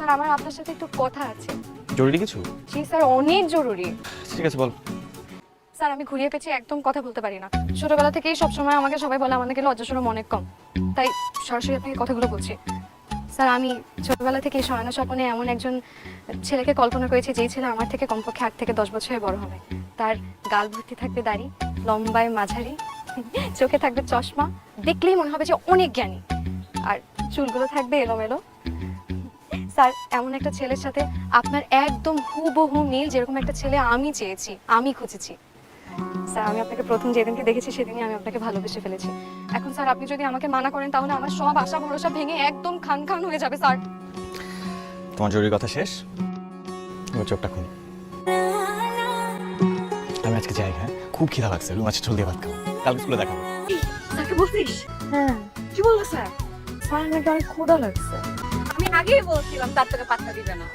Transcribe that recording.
Sir আমার আপনার সাথে একটু কথা আছে। জরুরি কিছু? জি স্যার, অনেক জরুরি। ঠিক আছে বল। স্যার আমি ঘুরিয়ে পেঁচিয়ে একদম কথা বলতে পারি না। ছোটবেলা থেকেই সবসময় আমাকে সবাই বলে আমার নাকি লজ্জা শরম অনেক কম, তাই সরাসরি আপনাকে কথাগুলো বলছি। স্যার আমি ছোটবেলা থেকে শয়না স্বপ্নে এমন একজন ছেলেকে কল্পনা করেছি, যেই ছেলে আমার থেকে কমপক্ষে 8 থেকে 10 বছরের বড় হবে। তার গাল ভর্তি থাকবে দাড়ি, লম্বায় মাঝারি, চোখে থাকবে চশমা, দেখলেই মনে হবে যে অনেক জ্ঞানী, আর চুলগুলো থাকবে এলোমেলো। স্যার এমন একটা ছেলের সাথে আপনার একদম হুবহু মিল, যেরকম একটা ছেলে আমি চেয়েছি, আমি খুঁজেছি। স্যার আমি আপনাকে প্রথম যেদিনকে দেখেছি সেদিনই আমি আপনাকে ভালোবেসে ফেলেছি। এখন স্যার আপনি যদি আমাকে মানা করেন তাহলে আমার সব আশা ভরসা ভেঙে একদম খান খান হয়ে যাবে স্যার। তোমার জরুরি কথা শেষ, এবার চোখটা খুল। আমি আজকে যাই, হ্যাঁ? খুব খিদা লাগছে, রুম আছে, জলদি ভাত খাবো, কালকে স্কুলে দেখাবো। স্যারকে বলছিস? হ্যাঁ। কি বলবো স্যার? স্যার নাকি অনেক ক্ষুধা লাগছে। আমি আগেই বলছিলাম তার তোকে পাত্তা দিবে না।